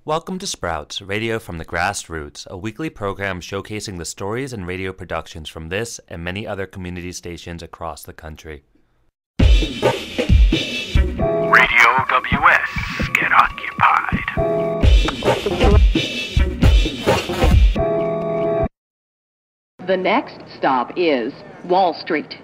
Welcome to Sprouts, radio from the grassroots, a weekly program showcasing the stories and radio productions from this and many other community stations across the country. RadiOWS, get occupied. The next stop is Wall Street.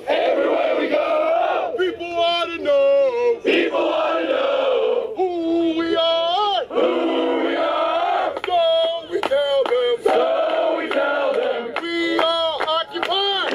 Everywhere we go, people want to know, who we are, so we tell them, we are occupied,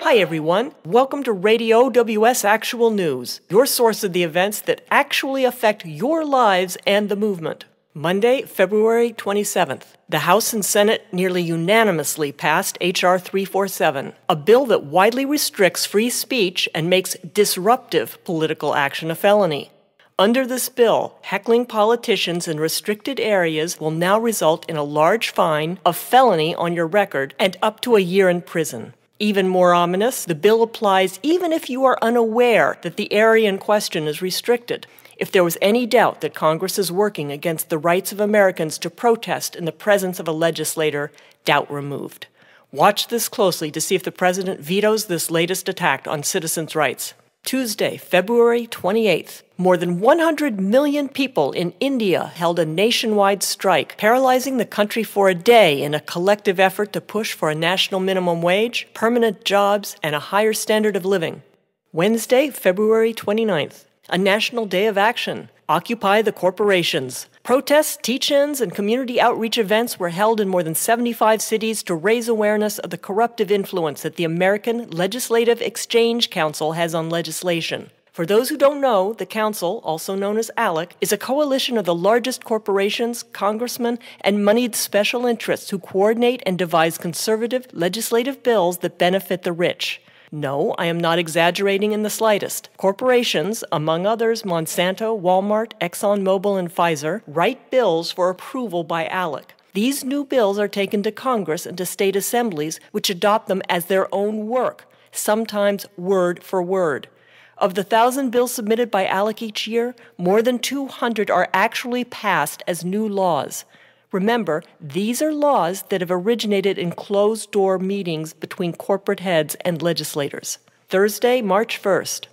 Hi everyone, welcome to RadiOWS Actual News, your source of the events that actually affect your lives and the movement. Monday, February 27th, the House and Senate nearly unanimously passed H.R. 347, a bill that widely restricts free speech and makes disruptive political action a felony. Under this bill, heckling politicians in restricted areas will now result in a large fine, a felony on your record, and up to a year in prison. Even more ominous, the bill applies even if you are unaware that the area in question is restricted. If there was any doubt that Congress is working against the rights of Americans to protest in the presence of a legislator, doubt removed. Watch this closely to see if the president vetoes this latest attack on citizens' rights. Tuesday, February 28th, more than 100 million people in India held a nationwide strike, paralyzing the country for a day in a collective effort to push for a national minimum wage, permanent jobs, and a higher standard of living. Wednesday, February 29th. A national day of action. Occupy the corporations. Protests, teach-ins, and community outreach events were held in more than 75 cities to raise awareness of the corruptive influence that the American Legislative Exchange Council has on legislation. For those who don't know, the Council, also known as ALEC, is a coalition of the largest corporations, congressmen, and moneyed special interests who coordinate and devise conservative legislative bills that benefit the rich. No, I am not exaggerating in the slightest. Corporations, among others Monsanto, Walmart, ExxonMobil, and Pfizer, write bills for approval by ALEC. These new bills are taken to Congress and to state assemblies, which adopt them as their own work, sometimes word for word. Of the 1,000 bills submitted by ALEC each year, more than 200 are actually passed as new laws. Remember, these are laws that have originated in closed-door meetings between corporate heads and legislators. Thursday, March 1st.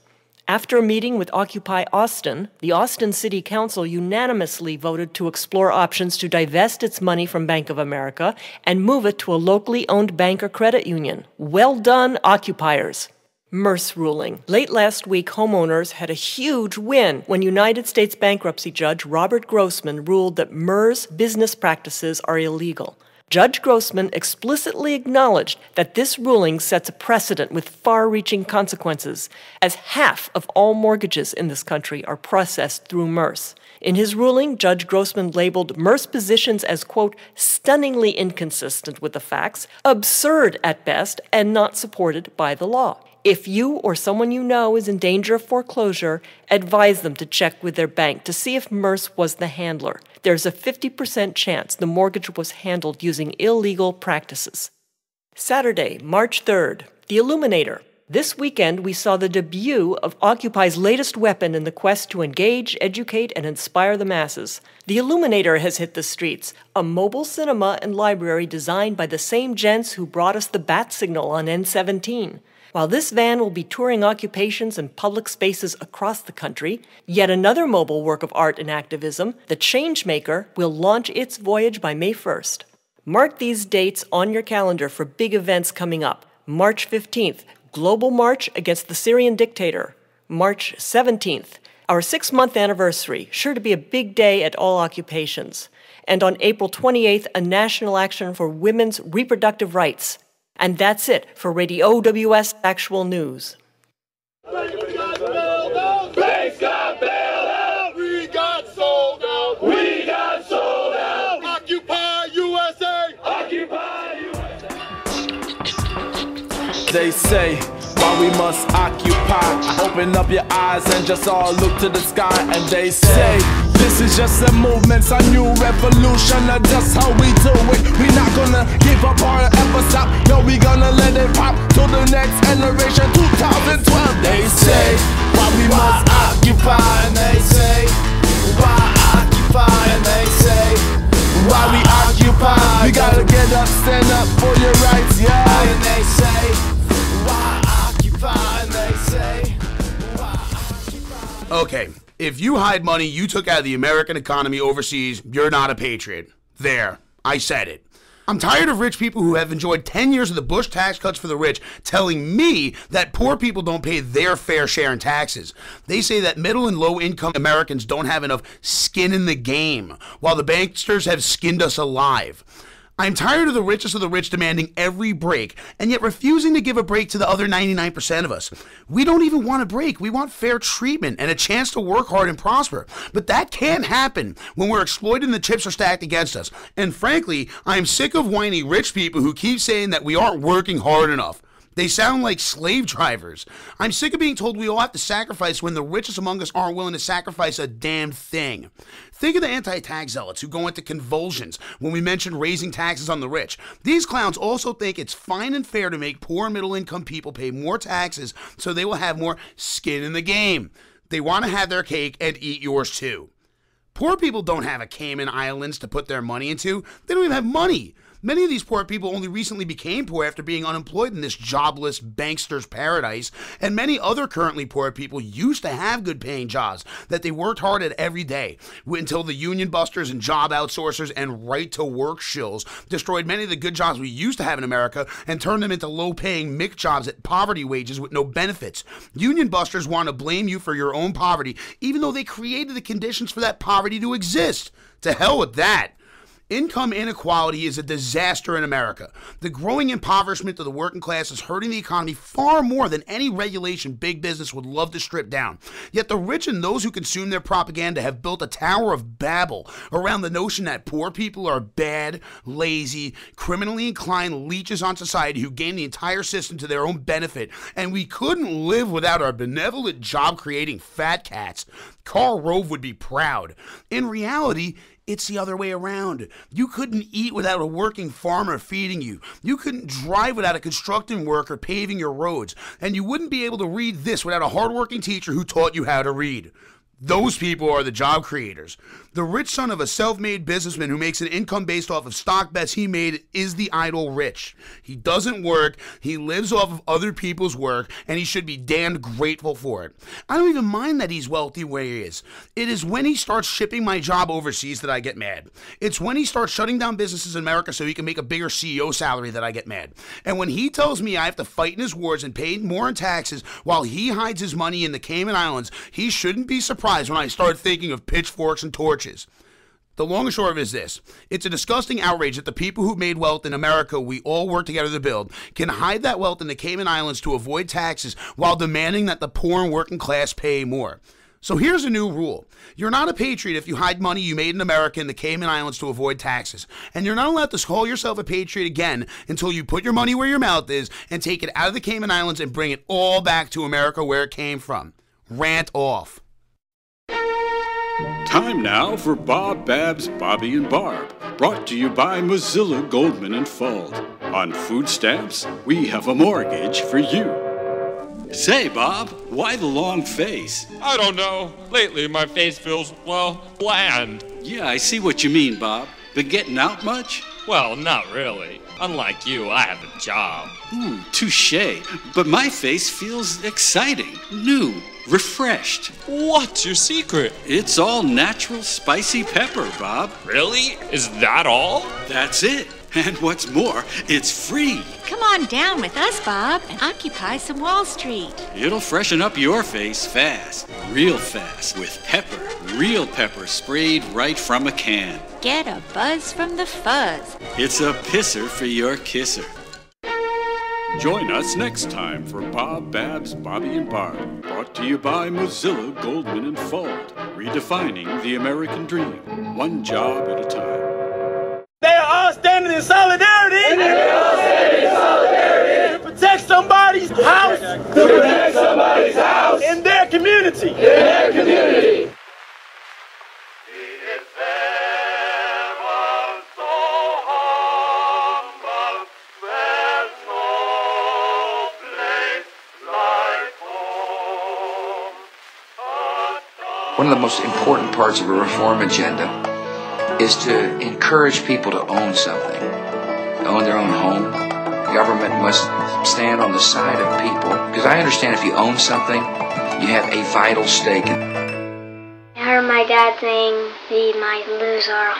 After a meeting with Occupy Austin, the Austin City Council unanimously voted to explore options to divest its money from Bank of America and move it to a locally owned bank or credit union. Well done, occupiers! MERS ruling. Late last week, homeowners had a huge win when United States bankruptcy judge Robert Grossman ruled that MERS business practices are illegal. Judge Grossman explicitly acknowledged that this ruling sets a precedent with far-reaching consequences, as half of all mortgages in this country are processed through MERS. In his ruling, Judge Grossman labeled MERS positions as, quote, stunningly inconsistent with the facts, absurd at best, and not supported by the law. If you or someone you know is in danger of foreclosure, advise them to check with their bank to see if MERS was the handler. There's a 50% chance the mortgage was handled using illegal practices. Saturday, March 3rd, The Illuminator. This weekend, we saw the debut of Occupy's latest weapon in the quest to engage, educate, and inspire the masses. The Illuminator has hit the streets, a mobile cinema and library designed by the same gents who brought us the bat signal on N17. While this van will be touring occupations and public spaces across the country, yet another mobile work of art and activism, the Changemaker, will launch its voyage by May 1st. Mark these dates on your calendar for big events coming up. March 15th, Global March Against the Syrian Dictator. March 17th, our 6-month anniversary, sure to be a big day at all occupations. And on April 28th, a national action for women's reproductive rights. And that's it for RadiOWS Actual News. Banks got bailed out. We got sold out. Occupy USA. They say why we must occupy. Open up your eyes and just all look to the sky. And they say, this is just a movement, a new revolution, or just how we do it. We not gonna give up or ever stop. No, we gonna let it pop to the next generation, 2012. They say, why we must occupy. And they say, why occupy. And they say, why we occupy. We gotta get up, stand up for your rights, yeah. And they say, why occupy. And they say, why occupy. Okay, if you hide money you took out of the American economy overseas, you're not a patriot. There, I said it. I'm tired of rich people who have enjoyed 10 years of the Bush tax cuts for the rich telling me that poor people don't pay their fair share in taxes. They say that middle and low income Americans don't have enough skin in the game, while the banksters have skinned us alive. I'm tired of the richest of the rich demanding every break, and yet refusing to give a break to the other 99% of us. We don't even want a break. We want fair treatment and a chance to work hard and prosper. But that can't happen when we're exploited and the chips are stacked against us. And frankly, I'm sick of whiny rich people who keep saying that we aren't working hard enough. They sound like slave drivers. I'm sick of being told we all have to sacrifice when the richest among us aren't willing to sacrifice a damn thing. Think of the anti-tax zealots who go into convulsions when we mention raising taxes on the rich. These clowns also think it's fine and fair to make poor and middle-income people pay more taxes so they will have more skin in the game. They want to have their cake and eat yours too. Poor people don't have a Cayman Islands to put their money into. They don't even have money. Many of these poor people only recently became poor after being unemployed in this jobless bankster's paradise, and many other currently poor people used to have good-paying jobs that they worked hard at every day until the union busters and job outsourcers and right-to-work shills destroyed many of the good jobs we used to have in America and turned them into low-paying mick jobs at poverty wages with no benefits. Union busters want to blame you for your own poverty, even though they created the conditions for that poverty to exist. To hell with that. Income inequality is a disaster in America. The growing impoverishment of the working class is hurting the economy far more than any regulation big business would love to strip down. Yet the rich and those who consume their propaganda have built a Tower of Babel around the notion that poor people are bad, lazy, criminally inclined leeches on society who gain the entire system to their own benefit, and we couldn't live without our benevolent job-creating fat cats. Karl Rove would be proud. In reality, it's the other way around. You couldn't eat without a working farmer feeding you. You couldn't drive without a construction worker paving your roads. And you wouldn't be able to read this without a hardworking teacher who taught you how to read. Those people are the job creators. The rich son of a self-made businessman who makes an income based off of stock bets he made is the idle rich. He doesn't work, he lives off of other people's work, and he should be damned grateful for it. I don't even mind that he's wealthy where he is. It is when he starts shipping my job overseas that I get mad. It's when he starts shutting down businesses in America so he can make a bigger CEO salary that I get mad. And when he tells me I have to fight in his wars and pay more in taxes while he hides his money in the Cayman Islands, he shouldn't be surprised when I start thinking of pitchforks and torches. The long and short of it is this. It's a disgusting outrage that the people who made wealth in America we all work together to build can hide that wealth in the Cayman Islands to avoid taxes while demanding that the poor and working class pay more. So here's a new rule. You're not a patriot if you hide money you made in America in the Cayman Islands to avoid taxes. And you're not allowed to call yourself a patriot again until you put your money where your mouth is and take it out of the Cayman Islands and bring it all back to America where it came from. Rant off. Time now for Bob, Babs, Bobby, and Barb. Brought to you by Mozilla, Goldman, and Fuld. On food stamps, we have a mortgage for you. Say, Bob, why the long face? I don't know. Lately, my face feels, well, bland. Yeah, I see what you mean, Bob. Been getting out much? Well, not really. Unlike you, I have a job. Touché. But my face feels exciting, new, refreshed. What's your secret? It's all natural spicy pepper, Bob. Really? Is that all? That's it. And what's more, it's free. Come on down with us, Bob, and occupy some Wall Street. It'll freshen up your face fast, real fast, with pepper. Real pepper sprayed right from a can. Get a buzz from the fuzz. It's a pisser for your kisser. Join us next time for Bob, Babs, Bobby, and Barb. Brought to you by Mozilla, Goldman, and Fuld. Redefining the American dream, one job at a time. They are all standing in solidarity. And they are all standing in solidarity. To protect somebody's house. to protect somebody's house in their community. In their community. One of the most important parts of a reform agenda is to encourage people to own something, to own their own home. The government must stand on the side of people, because I understand if you own something, you have a vital stake. I heard my dad saying we might lose our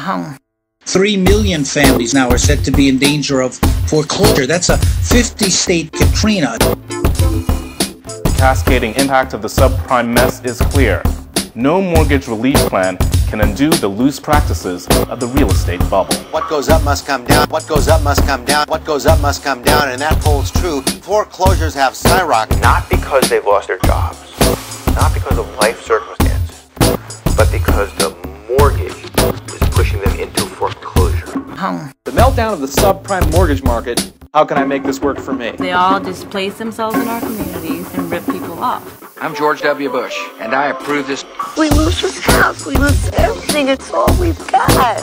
home. 3 million families now are said to be in danger of foreclosure. That's a 50-state Katrina. The cascading impact of the subprime mess is clear. No mortgage relief plan can undo the loose practices of the real estate bubble. What goes up must come down. What goes up must come down. What goes up must come down, and that holds true. Foreclosures have skyrocketed. Not because they've lost their jobs, not because of life circumstances, but because the mortgage is pushing them into foreclosure. The meltdown of the subprime mortgage market. How can I make this work for me? They all displace themselves in our communities and rip people off. I'm George W. Bush, and I approve this. We lose this house. We lose everything. It's all we've got.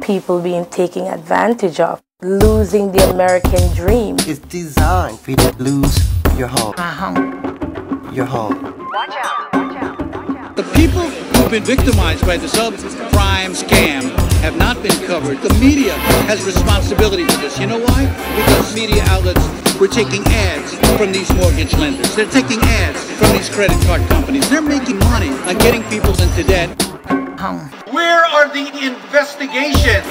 People being taken advantage of, losing the American dream. It's designed for you to lose your home. Your home. Watch out. Watch out. Watch out. The people who've been victimized by the subprime scam have not been covered. The media has responsibility for this. You know why? Because media outlets were taking ads from these mortgage lenders. They're taking ads from these credit card companies. They're making money on getting people into debt. Where are the investigations?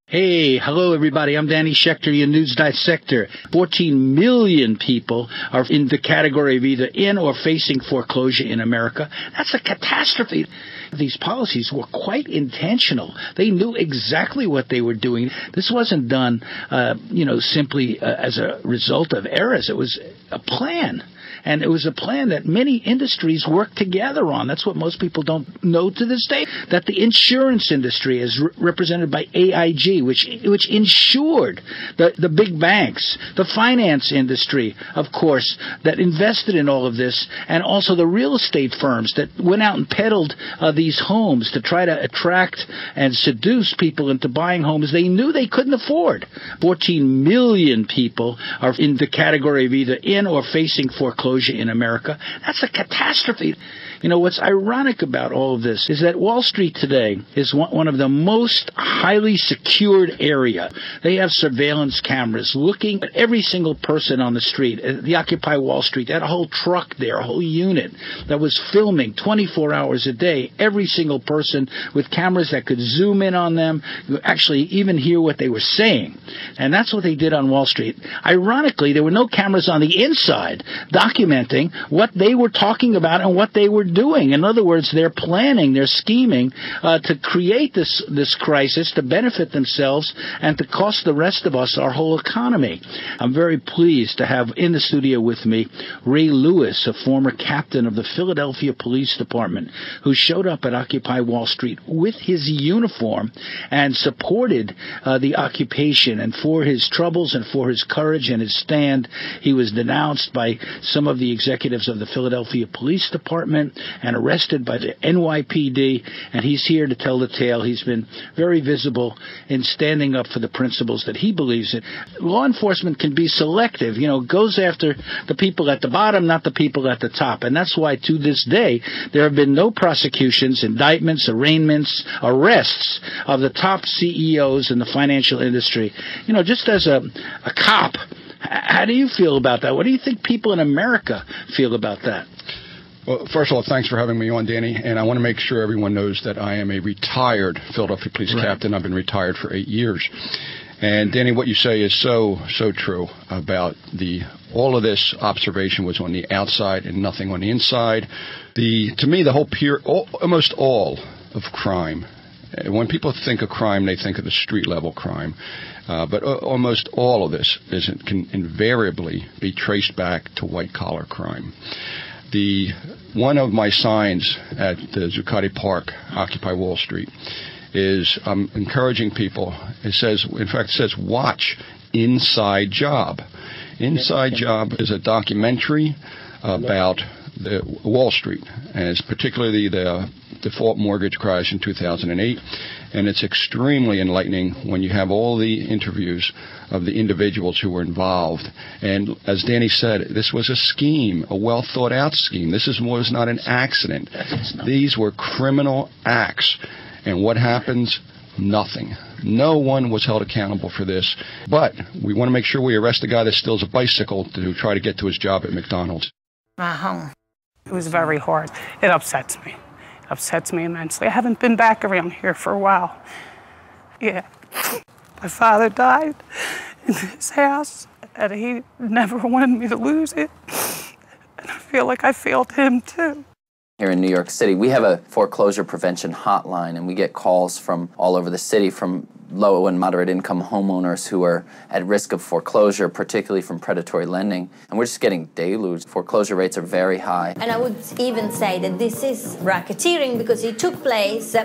Hey, hello everybody. I'm Danny Schechter, your news dissector. 14 million people are in the category of either in or facing foreclosure in America. That's a catastrophe. These policies were quite intentional. They knew exactly what they were doing. This wasn't done, simply as a result of errors. It was a plan. And it was a plan that many industries worked together on. That's what most people don't know to this day, that the insurance industry is represented by AIG, which insured the big banks, the finance industry, of course, that invested in all of this, and also the real estate firms that went out and peddled these homes to try to attract and seduce people into buying homes they knew they couldn't afford. 14 million people are in the category of either in or facing foreclosure in America. That's a catastrophe. You know, what's ironic about all of this is that Wall Street today is one of the most highly secured area. They have surveillance cameras looking at every single person on the street. The Occupy Wall Street, that whole truck there, a whole unit that was filming 24 hours a day, every single person with cameras that could zoom in on them, actually even hear what they were saying. And that's what they did on Wall Street. Ironically, there were no cameras on the inside documenting what they were talking about and what they were doing. In other words, they're planning, they're scheming to create this crisis to benefit themselves and to cost the rest of us our whole economy. I'm very pleased to have in the studio with me Ray Lewis, a former captain of the Philadelphia Police Department, who showed up at Occupy Wall Street with his uniform and supported the occupation. And for his troubles and for his courage and his stand, he was denounced by some of the executives of the Philadelphia Police Department and arrested by the NYPD, and he's here to tell the tale. He's been very visible in standing up for the principles that he believes in. Law enforcement can be selective, goes after the people at the bottom, not the people at the top, and that's why to this day there have been no prosecutions, indictments, arraignments, arrests of the top CEOs in the financial industry. Just as a cop, how do you feel about that? What do you think people in America feel about that? Well, first of all, thanks for having me on, Danny. And I want to make sure everyone knows that I am a retired Philadelphia Police captain. I've been retired for 8 years. And Danny, what you say is so true about all of this observation was on the outside and nothing on the inside. To me, the whole almost all of crime. When people think of crime, they think of the street level crime. But almost all of this can invariably be traced back to white-collar crime. One of my signs at the Zuccotti Park, Occupy Wall Street, is encouraging people. It says, watch Inside Job. Inside Job is a documentary about Wall Street, and it's particularly the default mortgage crash in 2008, and it's extremely enlightening when you have all the interviews of the individuals who were involved. And as Danny said, this was a scheme, a well thought out scheme. This was not an accident. These were criminal acts. And what happens? Nothing. No one was held accountable for this. But we want to make sure we arrest the guy that steals a bicycle to try to get to his job at McDonald's. It was very hard. It upsets me. It upsets me immensely. I haven't been back around here for a while. Yeah. My father died in his house, and he never wanted me to lose it. And I feel like I failed him, too. Here in New York City, we have a foreclosure prevention hotline, and we get calls from all over the city from low and moderate income homeowners who are at risk of foreclosure, particularly from predatory lending. And we're just getting deluged. Foreclosure rates are very high. And I would even say that this is racketeering because it took place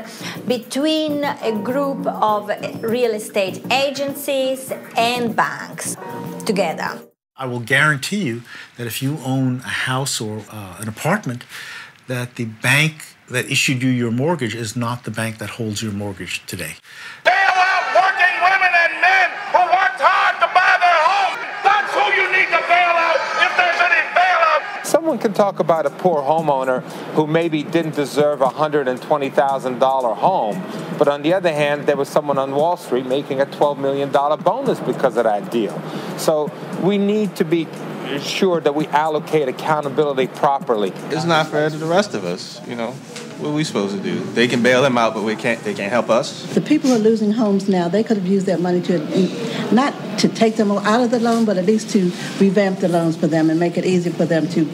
between a group of real estate agencies and banks together. I will guarantee you that if you own a house or an apartment, that the bank that issued you your mortgage is not the bank that holds your mortgage today. Bail out working women and men who worked hard to buy their homes. That's who you need to bail out if there's any bailout. Someone can talk about a poor homeowner who maybe didn't deserve a $120,000 home, but on the other hand, there was someone on Wall Street making a $12 million bonus because of that deal. So we need to be sure that we allocate accountability properly. It's not fair to the rest of us, you know. What are we supposed to do? They can bail them out, but they can't help us. The people who are losing homes now, they could have used that money to, not to take them out of the loan, but at least to revamp the loans for them and make it easy for them to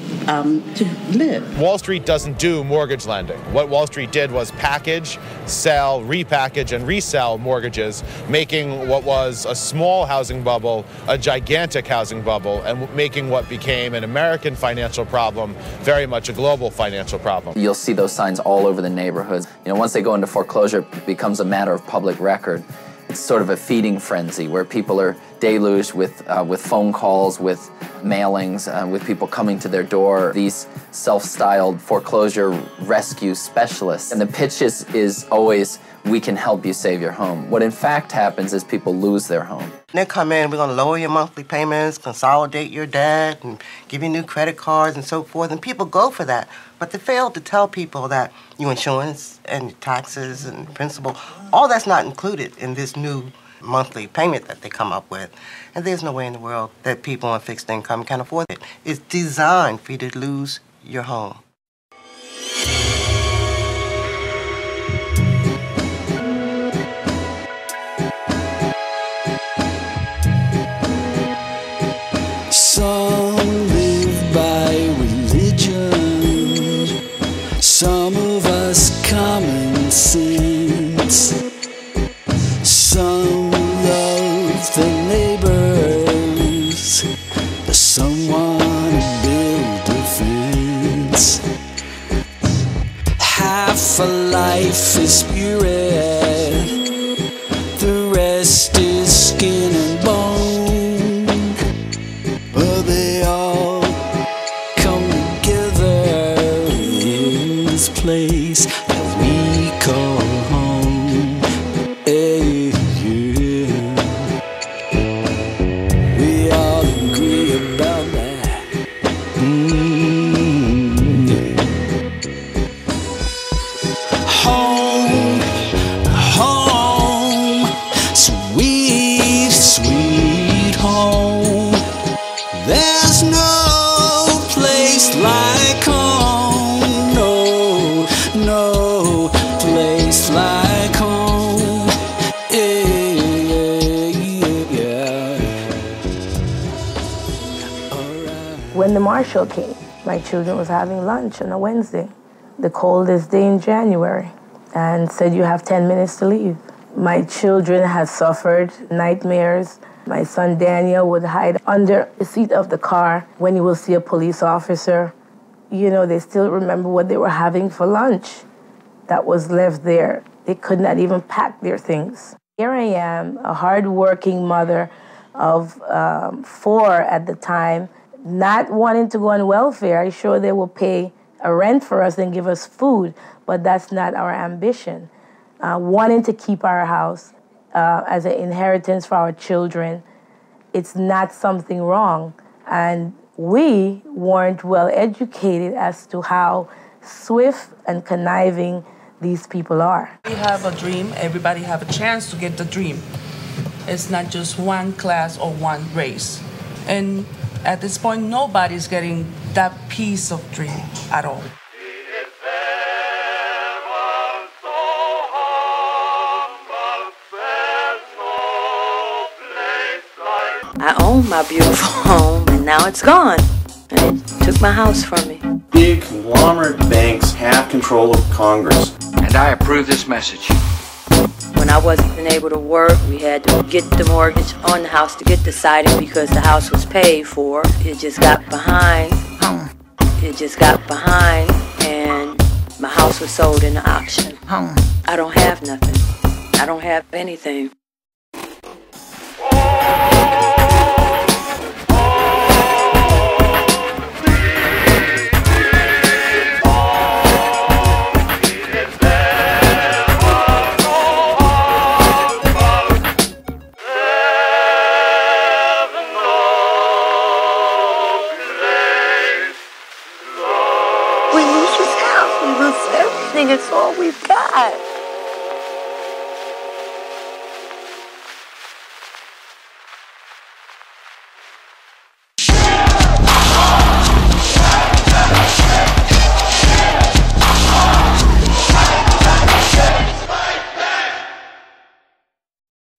live. Wall Street doesn't do mortgage lending. What Wall Street did was package, sell, repackage, and resell mortgages, making what was a small housing bubble a gigantic housing bubble, and making what became an American financial problem very much a global financial problem. You'll see those signs all over the neighborhoods. You know, once they go into foreclosure, it becomes a matter of public record. It's sort of a feeding frenzy where people are deluged with phone calls, with mailings, with people coming to their door, these self-styled foreclosure rescue specialists. And the pitch is always, we can help you save your home. What in fact happens is people lose their home. They come in, we're going to lower your monthly payments, consolidate your debt, and give you new credit cards and so forth, and people go for that. But they fail to tell people that your insurance and taxes and principal, all that's not included in this new monthly payment that they come up with. And there's no way in the world that people on fixed income can afford it. It's designed for you to lose your home. Some live by religion, some of us common sense, some love their neighbors, some want to build a fence. Half a life is spirit, the rest is skin and bone. They all come together in this place that we call home. Hey, yeah. We all agree about that. Yeah. Home, home, sweet, sweet home. There's no place like home, no, no. marshal came. My children was having lunch on a Wednesday, the coldest day in January, and said, you have 10 minutes to leave. My children had suffered nightmares. My son Daniel would hide under the seat of the car when he will see a police officer. You know, they still remember what they were having for lunch that was left there. They could not even pack their things. Here I am, a hard-working mother of 4 at the time, not wanting to go on welfare. I'm sure they will pay a rent for us and give us food, but that's not our ambition. Wanting to keep our house as an inheritance for our children, it's not something wrong. And we weren't well educated as to how swift and conniving these people are. We have a dream, everybody have a chance to get the dream. It's not just one class or one race. And at this point, nobody's getting that piece of dream at all. I own my beautiful home, and now it's gone. And it took my house from me. Big conglomerate banks have control of Congress. And I approve this message. When I wasn't able to work, we had to get the mortgage on the house to get the siding because the house was paid for. It just got behind. And my house was sold in the auction. I don't have nothing. I don't have anything. It's all we've got.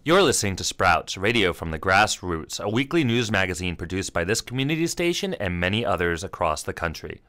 You're listening to Sprouts, radio from the grassroots, a weekly news magazine produced by this community station and many others across the country.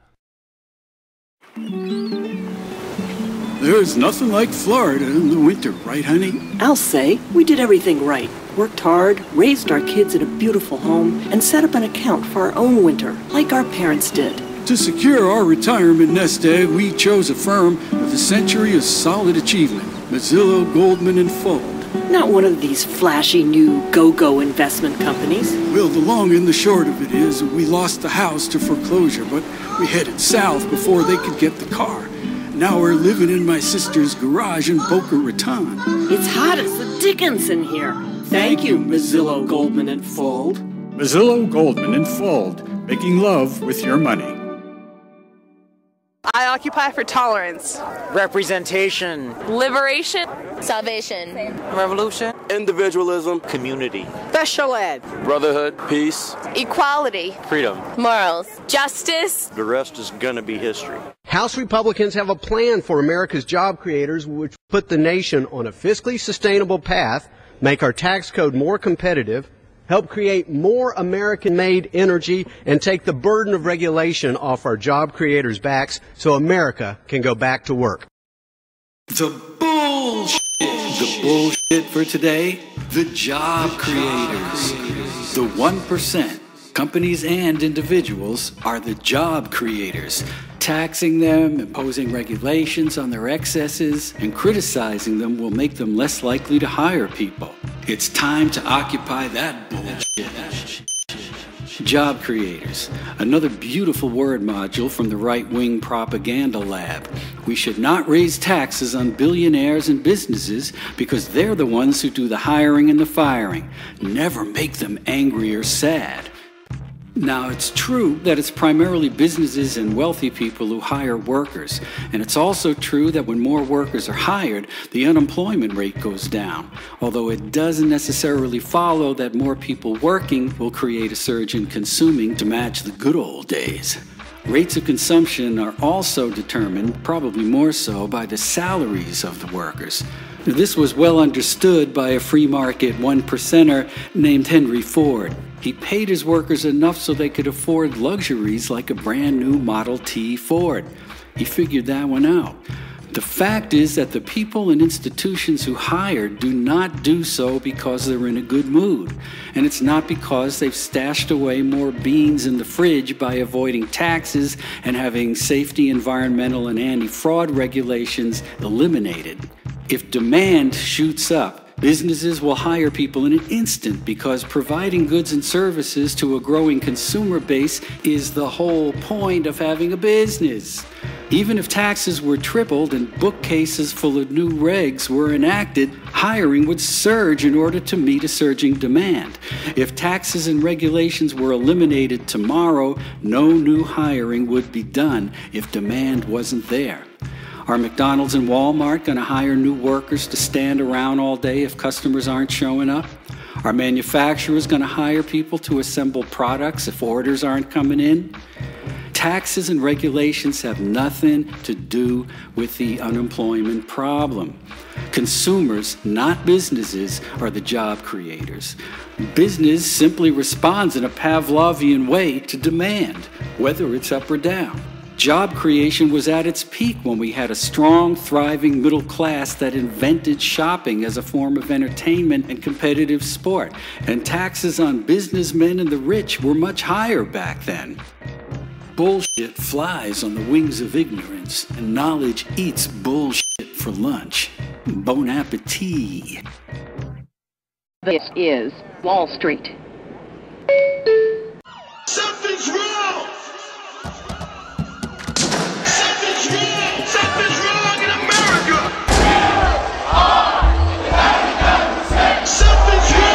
There's nothing like Florida in the winter, right, honey? I'll say we did everything right. Worked hard, raised our kids in a beautiful home, and set up an account for our own winter, like our parents did. To secure our retirement nest egg, we chose a firm with a century of solid achievement, Mazzillo, Goldman & Fold. Not one of these flashy new go-go investment companies. Well, the long and the short of it is we lost the house to foreclosure, but we headed south before they could get the car. Now we're living in my sister's garage in Boca Raton. It's hot as the dickens in here. Thank you, Mazzillo, Goldman & Fold. Mazzillo, Goldman & Fold, making love with your money. I occupy for tolerance. Representation. Liberation. Salvation. Revolution. Individualism. Community. Special ed. Brotherhood. Peace. Equality. Freedom. Morals. Justice. The rest is gonna be history. House Republicans have a plan for America's job creators which put the nation on a fiscally sustainable path, make our tax code more competitive, help create more American-made energy, and take the burden of regulation off our job creators' backs so America can go back to work. The bullshit. The bullshit for today, the job creators. The 1%. Companies and individuals are the job creators. Taxing them, imposing regulations on their excesses, and criticizing them will make them less likely to hire people. It's time to occupy that bullshit. Job creators, another beautiful word module from the right-wing propaganda lab. We should not raise taxes on billionaires and businesses because they're the ones who do the hiring and the firing. Never make them angry or sad. Now, it's true that it's primarily businesses and wealthy people who hire workers, and it's also true that when more workers are hired, the unemployment rate goes down, although it doesn't necessarily follow that more people working will create a surge in consuming to match the good old days. Rates of consumption are also determined, probably more so, by the salaries of the workers. Now, this was well understood by a free market one-percenter named Henry Ford. He paid his workers enough so they could afford luxuries like a brand new Model T Ford. He figured that one out. The fact is that the people and institutions who hired do not do so because they're in a good mood. And it's not because they've stashed away more beans in the fridge by avoiding taxes and having safety, environmental, and anti-fraud regulations eliminated. If demand shoots up, businesses will hire people in an instant because providing goods and services to a growing consumer base is the whole point of having a business. Even if taxes were tripled and bookcases full of new regs were enacted, hiring would surge in order to meet a surging demand. If taxes and regulations were eliminated tomorrow, no new hiring would be done if demand wasn't there. Are McDonald's and Walmart going to hire new workers to stand around all day if customers aren't showing up? Are manufacturers going to hire people to assemble products if orders aren't coming in? Taxes and regulations have nothing to do with the unemployment problem. Consumers, not businesses, are the job creators. Business simply responds in a Pavlovian way to demand, whether it's up or down. Job creation was at its peak when we had a strong, thriving middle class that invented shopping as a form of entertainment and competitive sport. And taxes on businessmen and the rich were much higher back then. Bullshit flies on the wings of ignorance, and knowledge eats bullshit for lunch. Bon appetit. This is Wall Street. Something's wrong! Something's wrong! Something's wrong in America! Something's wrong!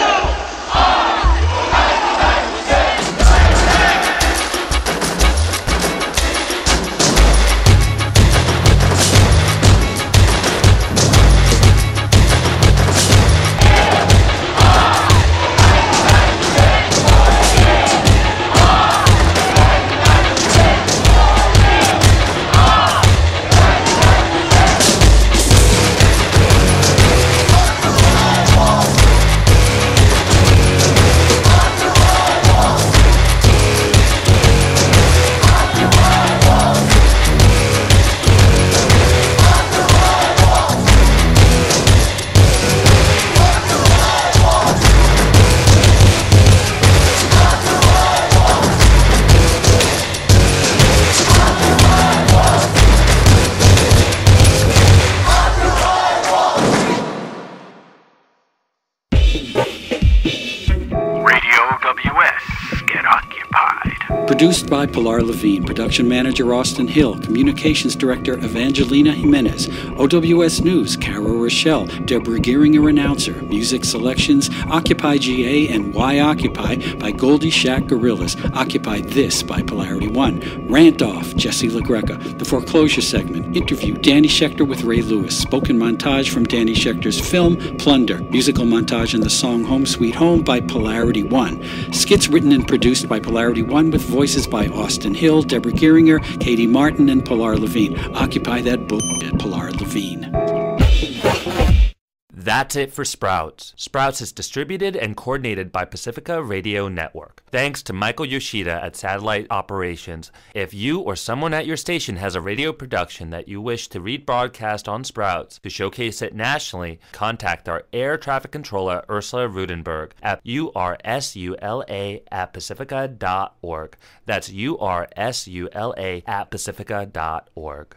Produced by Pilar Levine, production manager Austin Hill, communications director Evangelina Jimenez, OWS News, Cara Rochelle, Deborah Geiringer announcer, music selections, Occupy GA and Why Occupy by Goldie Shack Gorillas, Occupy This by Polarity One, Rant Off, Jesse LaGreca, The Foreclosure Segment, interview Danny Schechter with Ray Lewis, spoken montage from Danny Schechter's film Plunder, musical montage in the song Home Sweet Home by Polarity One, skits written and produced by Polarity One with voices by Austin Hill, Deborah Geiringer, Katie Martin, and Pilar Levine. Occupy that bullshit, Pilar Levine. That's it for Sprouts. Sprouts is distributed and coordinated by Pacifica Radio Network. Thanks to Michael Yoshida at Satellite Operations. If you or someone at your station has a radio production that you wish to rebroadcast on Sprouts to showcase it nationally, contact our air traffic controller Ursula Rudenberg at ursula@pacifica.org. That's ursula@pacifica.org.